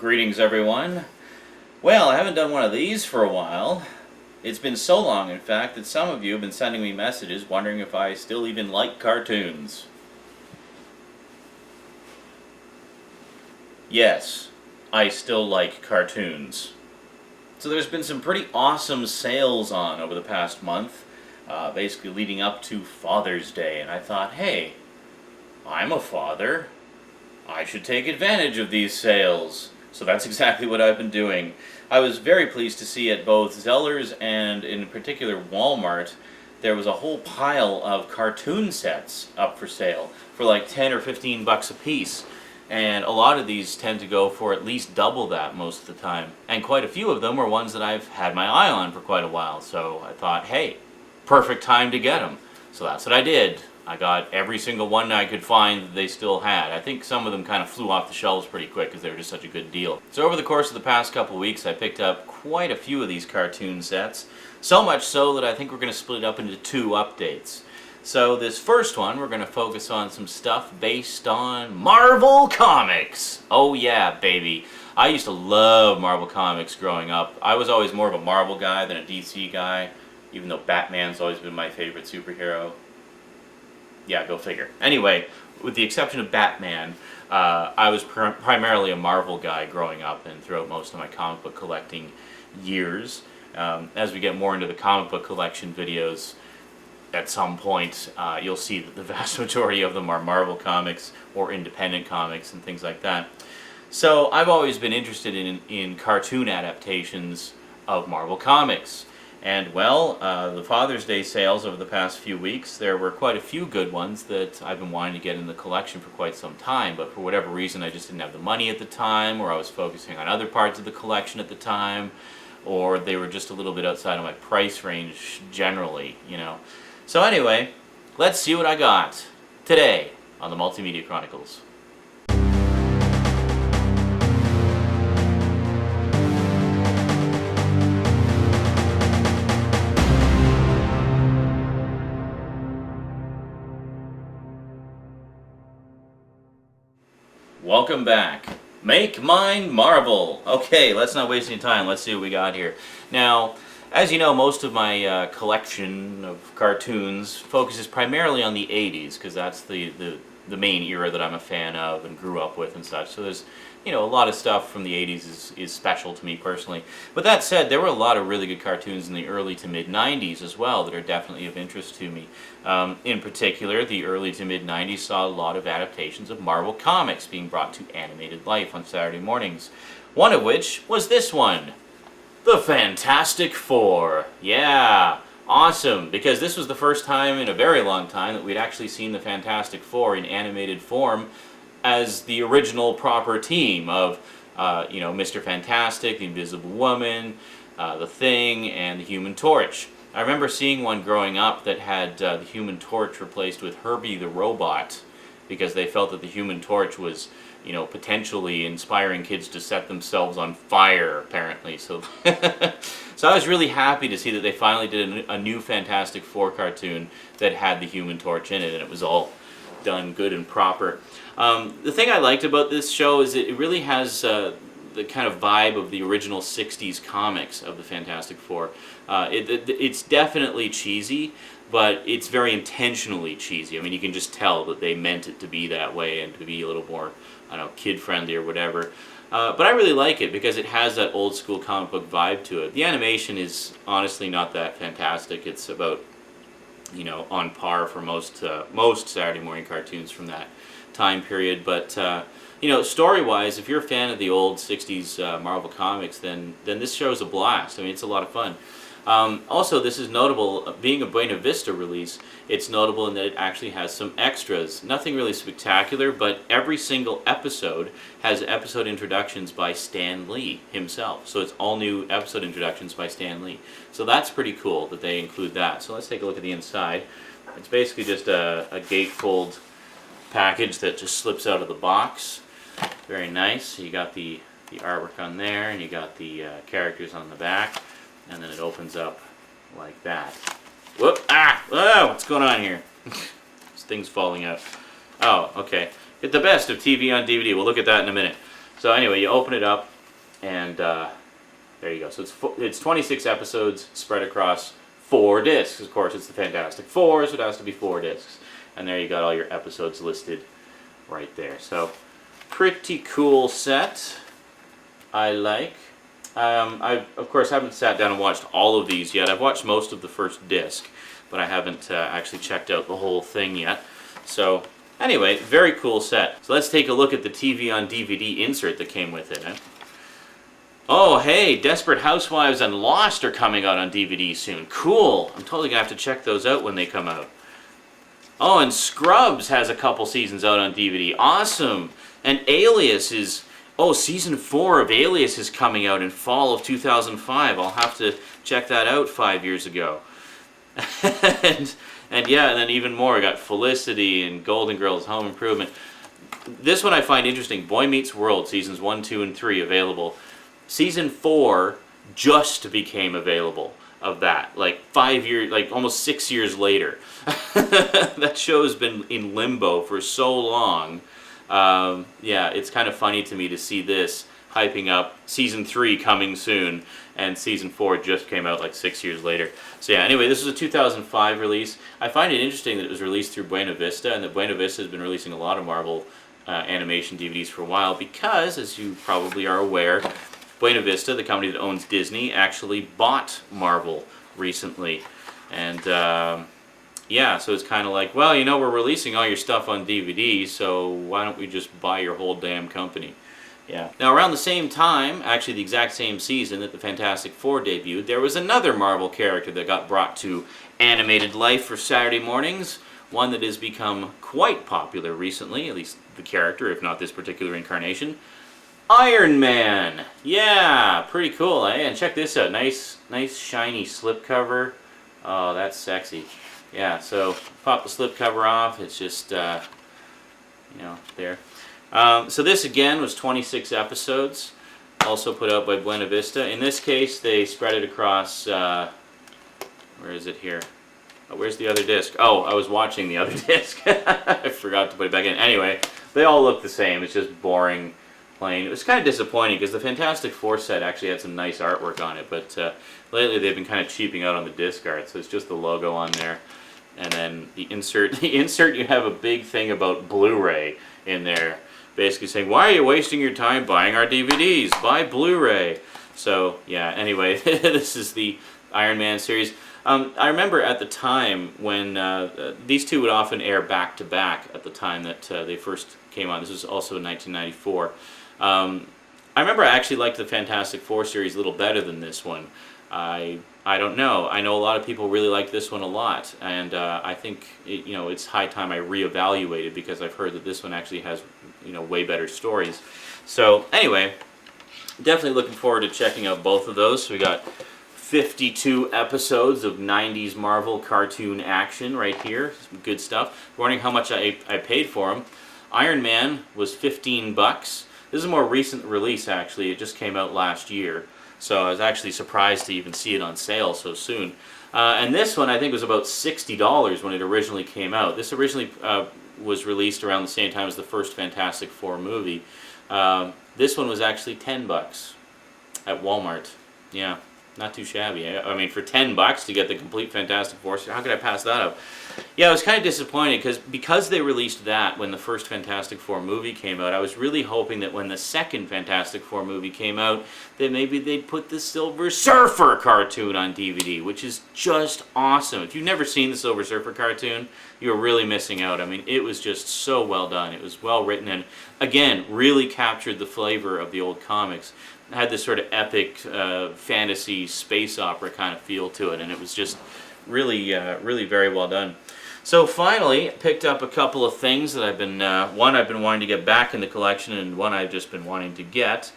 Greetings, everyone. Well, I haven't done one of these for a while. It's been so long, in fact, that some of you have been sending me messages wondering if I still even like cartoons. Yes, I still like cartoons. So there's been some pretty awesome sales on over the past month, basically leading up to Father's Day, and I thought, hey, I'm a father. I should take advantage of these sales. So that's exactly what I've been doing. I was very pleased to see at both Zellers and in particular Walmart, there was a whole pile of cartoon sets up for sale for like 10 or 15 bucks a piece. And a lot of these tend to go for at least double that most of the time. And quite a few of them were ones that I've had my eye on for quite a while. So I thought, hey, perfect time to get them. So that's what I did. I got every single one I could find that they still had. I think some of them kind of flew off the shelves pretty quick because they were just such a good deal. So over the course of the past couple of weeks, I picked up quite a few of these cartoon sets. So much so that I think we're going to split it up into two updates. So this first one, we're going to focus on some stuff based on Marvel Comics. Oh yeah, baby. I used to love Marvel Comics growing up. I was always more of a Marvel guy than a DC guy, even though Batman's always been my favorite superhero. Yeah, go figure. Anyway, with the exception of Batman, I was primarily a Marvel guy growing up and throughout most of my comic book collecting years. As we get more into the comic book collection videos, at some point you'll see that the vast majority of them are Marvel comics or independent comics and things like that. So I've always been interested in cartoon adaptations of Marvel comics. And well, the Father's Day sales over the past few weeks, there were quite a few good ones that I've been wanting to get in the collection for quite some time, but for whatever reason I just didn't have the money at the time, or I was focusing on other parts of the collection at the time, or they were just a little bit outside of my price range generally, you know. So anyway, let's see what I got today on the Multimedia Chronicles. Welcome back. Make mine Marvel. Okay, let's not waste any time. Let's see what we got here. Now, as you know, most of my collection of cartoons focuses primarily on the 80s, because that's the main era that I'm a fan of and grew up with and such. So there's, you know, a lot of stuff from the 80s is special to me personally. But that said, there were a lot of really good cartoons in the early to mid 90s as well that are definitely of interest to me. In particular, the early to mid 90s saw a lot of adaptations of Marvel Comics being brought to animated life on Saturday mornings. One of which was this one, The Fantastic Four. Yeah, awesome, because this was the first time in a very long time that we'd actually seen the Fantastic Four in animated form as the original proper team of, you know, Mr. Fantastic, the Invisible Woman, the Thing, and the Human Torch. I remember seeing one growing up that had the Human Torch replaced with Herbie the Robot, because they felt that the Human Torch was, you know, potentially inspiring kids to set themselves on fire, apparently. So, so I was really happy to see that they finally did a new Fantastic Four cartoon that had the Human Torch in it, and it was all done good and proper. The thing I liked about this show is it really has the kind of vibe of the original 60s comics of the Fantastic Four. It's definitely cheesy, but it's very intentionally cheesy. I mean, you can just tell that they meant it to be that way and to be a little more, I don't know, kid-friendly or whatever. But I really like it because it has that old-school comic book vibe to it. The animation is honestly not that fantastic. It's about, you know, on par for most Saturday morning cartoons from that time period. But you know, story-wise, if you're a fan of the old 60s Marvel Comics, then this show is a blast. I mean, it's a lot of fun. Also, this is notable, being a Buena Vista release, it's notable in that it actually has some extras. Nothing really spectacular, but every single episode has episode introductions by Stan Lee himself. So it's all new episode introductions by Stan Lee. So that's pretty cool that they include that. So let's take a look at the inside. It's basically just a gatefold package that just slips out of the box. Very nice. So you got the artwork on there, and you got the characters on the back. And then it opens up like that. Whoop! Ah! Oh, what's going on here? This thing's falling out. Oh, okay. Get the best of TV on DVD. We'll look at that in a minute. So anyway, you open it up, And there you go. So it's 26 episodes spread across 4 discs. Of course, it's the Fantastic Four, so it has to be 4 discs. And there you got all your episodes listed right there. So pretty cool set. I like. I of course haven't sat down and watched all of these yet. I've watched most of the first disc, but I haven't actually checked out the whole thing yet. So anyway, very cool set. So let's take a look at the TV on DVD insert that came with it. Oh hey, Desperate Housewives and Lost are coming out on DVD soon. Cool. I'm totally gonna have to check those out when they come out. Oh, and Scrubs has a couple seasons out on DVD. Awesome. And Alias is... Oh, season 4 of Alias is coming out in fall of 2005. I'll have to check that out 5 years ago. and yeah, and then even more. I got Felicity and Golden Girls, Home Improvement. This one I find interesting. Boy Meets World, seasons 1, 2, and 3 available. Season 4 just became available of that. Like 5 years, like almost 6 years later. That show's been in limbo for so long. Yeah, it's kind of funny to me to see this hyping up season 3 coming soon, and season 4 just came out like 6 years later. So yeah, anyway, this is a 2005 release. I find it interesting that it was released through Buena Vista, and that Buena Vista has been releasing a lot of Marvel animation DVDs for a while because, as you probably are aware, Buena Vista, the company that owns Disney, actually bought Marvel recently. And yeah, so it's kind of like, well, you know, we're releasing all your stuff on DVD, so why don't we just buy your whole damn company? Yeah. Now, around the same time, actually the exact same season that the Fantastic Four debuted, there was another Marvel character that got brought to animated life for Saturday mornings, one that has become quite popular recently, at least the character, if not this particular incarnation. Iron Man! Yeah, pretty cool, eh? And check this out, nice shiny slipcover. Oh, that's sexy. Yeah, so pop the slipcover off, it's just, you know, there. So this again was 26 episodes, also put out by Buena Vista. In this case, they spread it across, where is it here? Oh, where's the other disc? Oh, I was watching the other disc. I forgot to put it back in. Anyway, they all look the same, it's just boring, plain. It was kind of disappointing because the Fantastic Four set actually had some nice artwork on it, but lately they've been kind of cheaping out on the disc art, so it's just the logo on there. And then the insert, you have a big thing about Blu-ray in there, basically saying, why are you wasting your time buying our DVDs? Buy Blu-ray. So, yeah, anyway, this is the Iron Man series. I remember at the time when these two would often air back-to-back at the time that they first came on. This was also in 1994. I remember I actually liked the Fantastic Four series a little better than this one. I don't know. I know a lot of people really like this one a lot, and I think you know, it's high time I reevaluate it because I've heard that this one actually has, you know, way better stories. So anyway, definitely looking forward to checking out both of those. So we got 52 episodes of 90s Marvel cartoon action right here. Some good stuff. Wondering how much I paid for them. Iron Man was $15. This is a more recent release actually. It just came out last year. So I was actually surprised to even see it on sale so soon. And this one I think was about $60 when it originally came out. This originally was released around the same time as the first Fantastic Four movie. This one was actually $10 at Walmart. Yeah, not too shabby. I mean, for $10 to get the complete Fantastic Four, how could I pass that up? Yeah, I was kind of disappointed because they released that when the first Fantastic Four movie came out. I was really hoping that when the second Fantastic Four movie came out, that maybe they'd put the Silver Surfer cartoon on DVD, which is just awesome. If you've never seen the Silver Surfer cartoon, you're really missing out. I mean, it was just so well done. It was well written and, again, really captured the flavor of the old comics. It had this sort of epic fantasy space opera kind of feel to it, and it was just really, really very well done. So finally, picked up a couple of things that I've been, one I've been wanting to get back in the collection, and one I've just been wanting to get.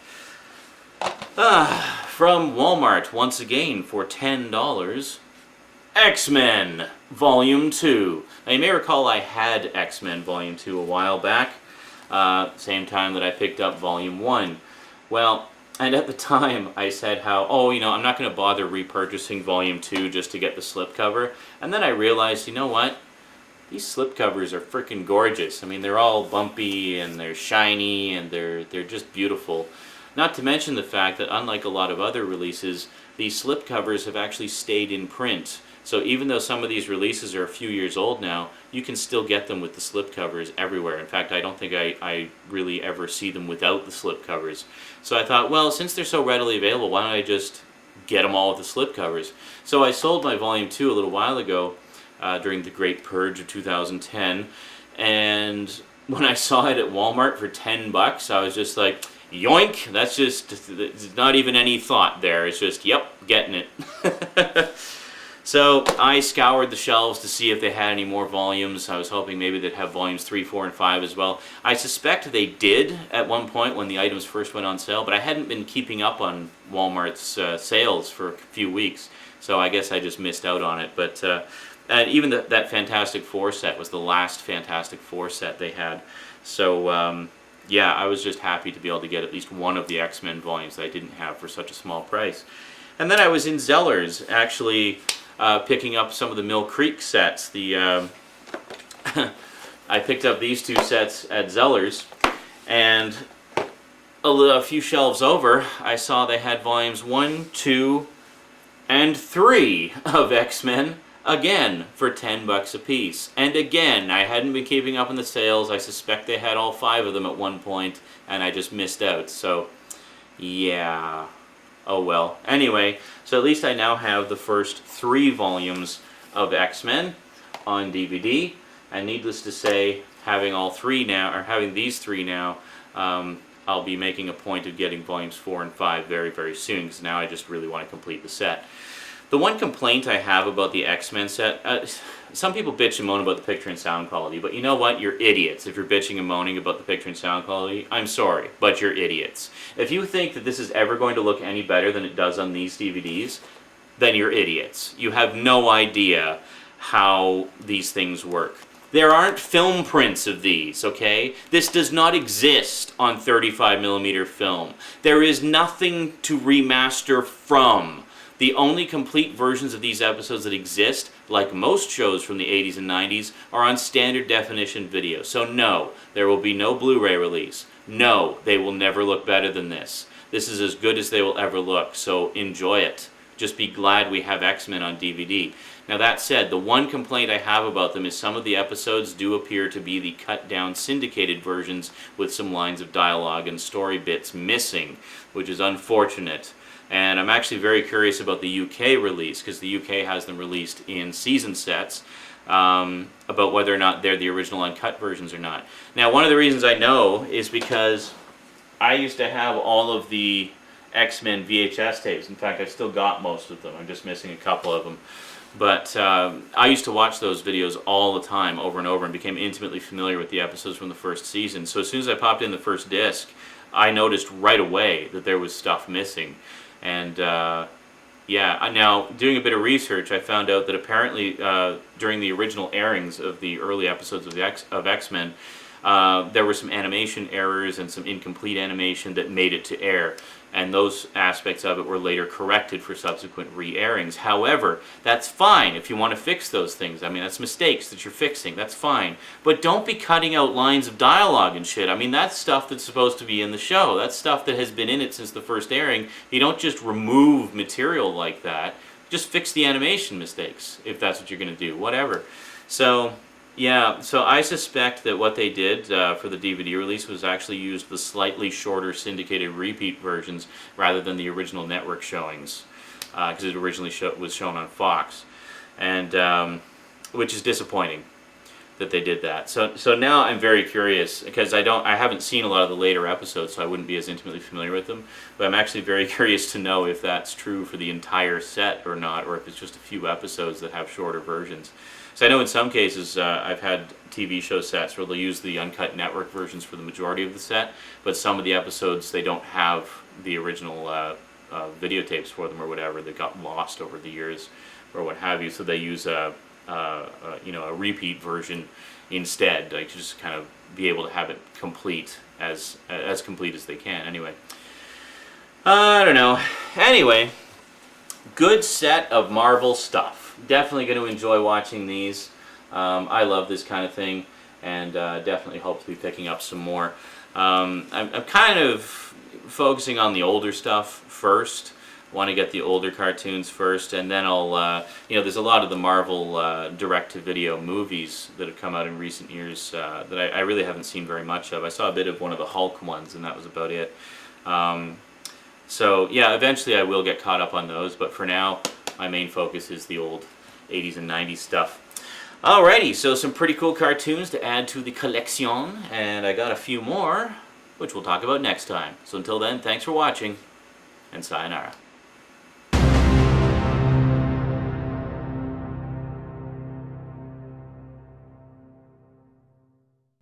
From Walmart, once again, for $10, X-Men Volume 2. Now you may recall I had X-Men Volume 2 a while back, same time that I picked up Volume 1. Well, and at the time I said how, oh, you know, I'm not going to bother repurchasing Volume 2 just to get the slipcover. And then I realized, you know what? These slipcovers are freaking gorgeous. I mean, they're all bumpy and they're shiny and they're just beautiful. Not to mention the fact that unlike a lot of other releases, these slipcovers have actually stayed in print. So even though some of these releases are a few years old now, you can still get them with the slipcovers everywhere. In fact, I don't think I really ever see them without the slipcovers. So I thought, well, since they're so readily available, why don't I just get them all with the slipcovers? So I sold my Volume 2 a little while ago during the Great Purge of 2010, and when I saw it at Walmart for $10, I was just like, yoink! That's just, not even any thought there. It's just, yep, getting it. So I scoured the shelves to see if they had any more volumes. I was hoping maybe they'd have volumes 3, 4, and 5 as well. I suspect they did at one point when the items first went on sale, but I hadn't been keeping up on Walmart's sales for a few weeks, so I guess I just missed out on it. But and even that Fantastic Four set was the last Fantastic Four set they had. So yeah, I was just happy to be able to get at least one of the X-Men volumes that I didn't have for such a small price. And then I was in Zellers, actually picking up some of the Mill Creek sets. I picked up these two sets at Zellers, and a few shelves over, I saw they had volumes 1, 2, and 3 of X-Men, again, for $10 a piece. And again, I hadn't been keeping up on the sales. I suspect they had all 5 of them at one point, and I just missed out. So, yeah. Oh well. Anyway, so at least I now have the first 3 volumes of X-Men on DVD, and needless to say, having all 3 now, or having these 3 now, I'll be making a point of getting volumes 4 and 5 very, very soon, because now I just really want to complete the set. The one complaint I have about the X-Men set, some people bitch and moan about the picture and sound quality, but you know what? You're idiots if you're bitching and moaning about the picture and sound quality. I'm sorry, but you're idiots. If you think that this is ever going to look any better than it does on these DVDs, then you're idiots. You have no idea how these things work. There aren't film prints of these, okay? This does not exist on 35mm film. There is nothing to remaster from. The only complete versions of these episodes that exist, like most shows from the 80s and 90s, are on standard definition video. So no, there will be no Blu-ray release. No, they will never look better than this. This is as good as they will ever look, so enjoy it. Just be glad we have X-Men on DVD. Now that said, the one complaint I have about them is some of the episodes do appear to be the cut-down syndicated versions with some lines of dialogue and story bits missing, which is unfortunate. And I'm actually very curious about the UK release, because the UK has them released in season sets, about whether or not they're the original uncut versions or not. Now, one of the reasons I know is because I used to have all of the X-Men VHS tapes. In fact, I've still got most of them. I'm just missing a couple of them. But I used to watch those videos all the time, over and over, and became intimately familiar with the episodes from the first season. So as soon as I popped in the first disc, I noticed right away that there was stuff missing. And yeah, now doing a bit of research, I found out that apparently during the original airings of the early episodes of X-Men, there were some animation errors and some incomplete animation that made it to air. And those aspects of it were later corrected for subsequent re-airings. However, that's fine if you want to fix those things. I mean, that's mistakes that you're fixing. That's fine. But don't be cutting out lines of dialogue and shit. I mean, that's stuff that's supposed to be in the show. That's stuff that has been in it since the first airing. You don't just remove material like that. Just fix the animation mistakes, if that's what you're going to do. Whatever. So, yeah, so I suspect that what they did for the DVD release was actually use the slightly shorter syndicated repeat versions rather than the original network showings, because it originally was shown on Fox, and which is disappointing that they did that. So now I'm very curious, because I haven't seen a lot of the later episodes, so I wouldn't be as intimately familiar with them. But I'm actually very curious to know if that's true for the entire set or not, or if it's just a few episodes that have shorter versions. So I know in some cases I've had TV show sets where they'll use the uncut network versions for the majority of the set, but some of the episodes they don't have the original videotapes for them or whatever. They got lost over the years or what have you, so they use a repeat version instead, like to just kind of be able to have it complete as complete as they can. Anyway, I don't know. Anyway, good set of Marvel stuff. Definitely going to enjoy watching these. I love this kind of thing, and definitely hope to be picking up some more. I'm kind of focusing on the older stuff first. Want to get the older cartoons first, and then I'll, there's a lot of the Marvel direct-to-video movies that have come out in recent years that I really haven't seen very much of. I saw a bit of one of the Hulk ones, and that was about it. So yeah, eventually I will get caught up on those, but for now, my main focus is the old 80s and 90s stuff. Alrighty, so some pretty cool cartoons to add to the collection, and I got a few more, which we'll talk about next time. So until then, thanks for watching, and sayonara.